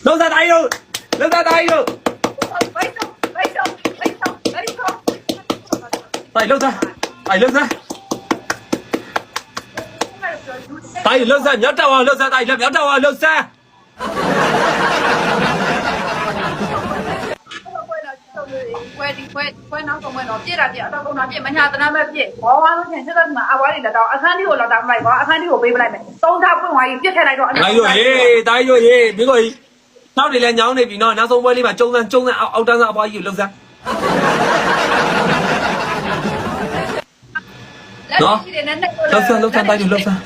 လောက်စားတိုင်းလို့လောက်စားတိုင်းလို့တိုင်းလောက်စားတိုင်းလောက်စားတိုင်းလောက်စားမြောက်တော့လောက်စားတိုင်းမြောက်တော့လောက်စားပွဲနောက်ဆုံးပွဲတော့ပြည့်တာပြည့်အတော့ကုန်တာပြည့်မညာတနာမဲ့ပြည့်ဘောဝါလို့ချင်းစစ်သက်မှာအဝါးတွေလက်တော့အခန်းကြီးကိုလောက်တာမလိုက်ပါအခန်းကြီးကိုပေးပလိုက်မယ်သုံးထားပွင့်သွားပြီးပြည့်ထည့်လိုက်တော့တိုင်းလို့ဟေးတိုင်းလို့ဟေးမင်းကိုနောက်တွေလည်းညောင်းနေပြီနော်နောက်ဆုံးပွဲလေးမှာကျုံစမ်းအောက်တန်းစမ်းအပွားကြီးကိုလှုပ်စမ်းနော်ရှိတယ်နဲ့နဲ့လှုပ်စမ်းတိုင်းလို့လှုပ်စမ်း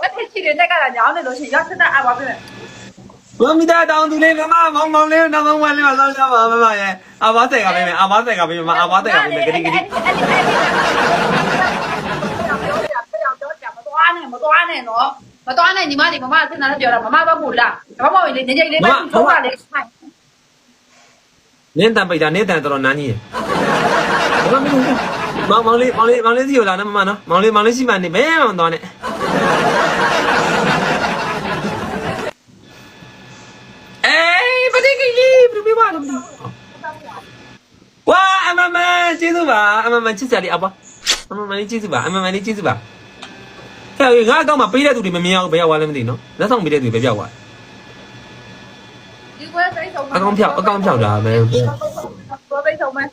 ဝက်ထရှိတယ်နဲ့ကညောင်းနေလို့ရှိရင်ရောက်စစ်သက်အဝါးပေးမယ်မမီတာတောင်းသူလေးမမမောင်လေးနောက်ဆုံးပွဲလေးမှာစောင့်ကြပါမမရဲ့အဘွားဆယ်ကပေးမယ်အဘွားဆယ်ကပေးမယ်အဘွားဆယ်ကပေးမယ်ဂတိမသွားနဲ့နော်မသွားနဲ့ညီမလေးမမအစ်နာနဲ့ပြောတာမမတော့မို့လားဘာမှမဟုတ်လေငယ်ငယ်လေးပဲထုံးပါလေနင်းတန်ပိတ်တာနင်းတန်တော်နန်းကြီးမောင်လေးစီကိုလာနော်မမနော်မောင်လေးရှိမှနေဘဲမှမသွားနဲ့ပတိကိလီဘယ်လိုပါလဲဝါအမမကျေးဇူးပါအမမချစ်စရာလေးအပွားအမမလေးကျေးဇူးပါအမမလေးကျေးဇူးပါဟဲ့ငါအကောင့်မှာပေးတဲ့သူတွေမမြင်အောင်ဘယ်ရောက်သွားလဲမသိနော်လက်ဆောင်ပေးတဲ့သူပဲပြောက်သွားဒီကွဲပိတ်ဆုံးအကောင့်ဖြောက်တာပဲကွဲပိတ်ဆုံးမယ်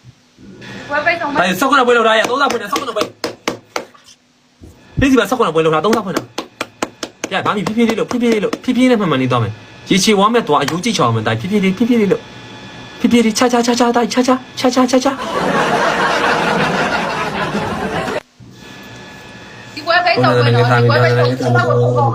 အဲဆောက်ခဏပွဲလောက်ထားရ30ဖွင့်တယ်ဆောက်ခဏပွဲဒီစီပါဆောက်ခဏပွဲလောက်ထား30ဖွင့်တာကြဘာမီဖြည်းဖြည်းလေးလို့ဖြည်းဖြည်းနဲ့မှန်မှန်လေးသွားမယ်ရေချီဝမ်းမဲ့သွားအယူကြည့်ချောင်းမယ်တိုင်ဖြည်းဖြည်းလေးလို့ဖြည်းဖြည်းလေးချာတိုင်ချာဒီကွဲပိတ်ဆုံးမယ်နော်ဒီကွဲပိတ်ဆုံး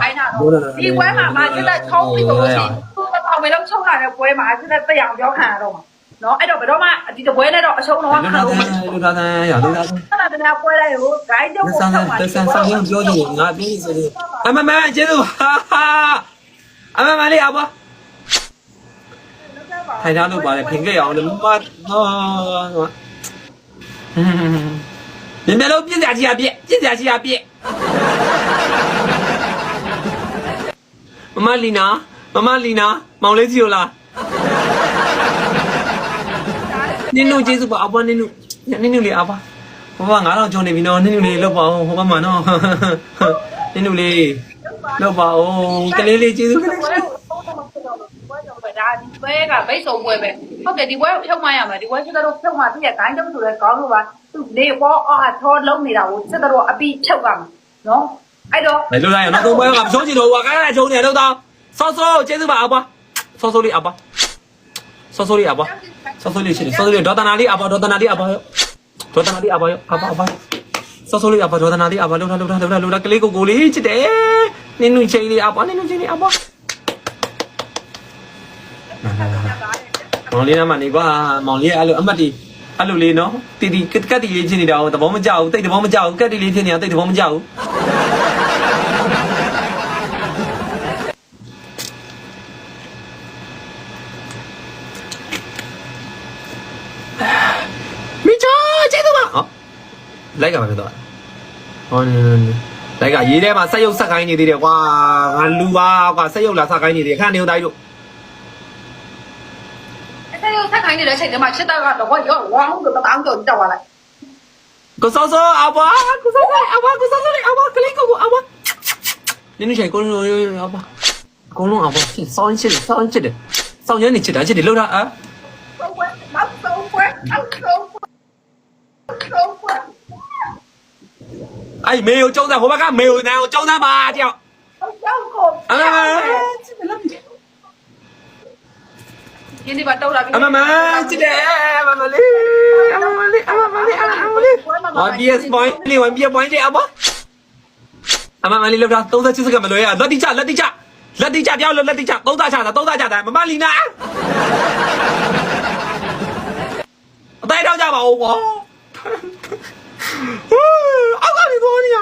ခိုင်းတာနော်ဒီကွဲမှာမစစ်သက်ချုံးပြီးတော့ရှိသူ့ကောင်မယ်လုံးချုံးလာတဲ့ကွဲမှာစစ်သက်တရားပြောခံရတော့မှာနော်အဲ့တော့ဘယ်တော့မှဒီတပွဲနဲ့တော့အရှုံးတော့ခံလို့လူသားသားရလူသားသားအဲ့ဒါကပွဲလိုက်ကိုဂိုင်းကျုပ်ကိုဆောက်မှာဆန်ပြောကြည့်ငါပြီးဆိုလို့အမကျေးဇူးပါအမလေးအဘွားထိုင်ထားလို့ပါလေဖင်ခဲ့အောင်လည်းမမမြင်လို့ပြည့်စရာကြီးအပြည့်မမလီနာမောင်လေးစီကိုလားနင်းတို့ကျေးဇူးပါအဘွားနင်းတို့လေးအဘွားဘွား9000ကျော်နေပြီနော်နင်းတို့လေးလောက်ပါအောင်ဟိုဘက်မှာနော်နင်းတို့လေးလောက်ပါအောင်ကလေးလေးကျေးဇူးဒါဒီပွဲကဘိတ်ဆုံးပွဲပဲဟုတ်တယ်ဒီပွဲဖြုတ်မှရမှာဒီပွဲစစ်တော်ဖြုတ်မှပြည့်ဂိုင်းတုံးဆိုလဲကောင်းလို့ပါသူလေပေါ်အားထောလုံးနေတာကိုစစ်တော်အပီဖြုတ်ကမှာနော်အဲ့တော့ဘယ်လိုလဲနောက်ဆုံးပွဲကမဆုံးချင်တော့ဘူးကဲချုံနေတော့ဆောကျေးဇူးပါအဘွားဆောလေးအဘွားဆောလေးအဘွားဆောလေးရှိတယ်ဆောလေးဒေါသနာလေးအဘွားဒေါသနာလေးအဘွားဆောလေးအဘွားဒေါသနာလေးအဘွားလှုပ်ကလေးကိုလေးချစ်တယ်နင်းနုချင်းလေးအဘွားမောင်လေးနာမနေကွာမောင်လေးအဲ့လိုအမှတ်တီအဲ့လိုလေးနော်တီကတ်တီလေးဖြစ်နေတာသဘောမကျဘူးတိတ်သဘောမကျဘူးကတ်တီလေးဖြစ်နေတာတိတ်သဘောမကျဘူးမိချောကျေးဇူးပါဟောလိုက်ကပါဖြစ်သွားဟောလိုက်ကရေးထဲမှာဆက်ရုပ်ဆက်ခိုင်းနေသေးတယ်ကွာငါလူပါကွာဆက်ရုပ်လာဆက်ခိုင်းနေသေးတယ်ခဏနေဦးတိုင်းတို့ဆက်ခိုင်းနေတဲ့အချိန်တည်းမှာချစ်တာကတော့ရောဝမ်းလို့တောင်းကြတော့လာကိုစောအဘွားကိုစောလေးအဘွားကလေးကိုအဘွားနင်းနေချိုင်ကိုလုံးအဘွားကိုလုံးအဘွားစောင်းချစ်တယ်စောင်းရနေချစ်တာချစ်တယ်လို့လားနောက်ဆုံးပွဲအဲ့မေကိုကျုံးစားဟိုဘက်ကမေကိုနန်းကိုကျုံးစားပါတယောက်ဒီနေ့ပါတော့လာပြီအမချစ်တယ်အမလေးBS point လေးဝင် BS point လေးအဘအမလေးလောက်တာ38စက္ကန့်မလွဲရလက်တိချပြောင်းလို့လက်တိချ30ချတာမမလီနာအတိုင်းတော့ကြပါဦးကွာအောက်ကနေပေါ်နေရ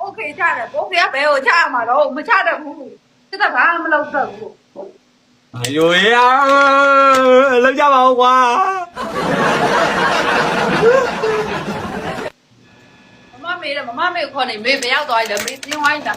โอเคချတယ်ဘိုးကဘယ်ကိုချရမှာတော့မချတတ်ဘူးစစ်သက်ဘာမလုပ်တော့ဘူး哎呦呀，လောက်ကြပါဦးကွာမမေ မေတဲ့မမမေခေါ်နေမေဘယ်ရောက်သွားလဲမေပြင်းဝိုင်းတာ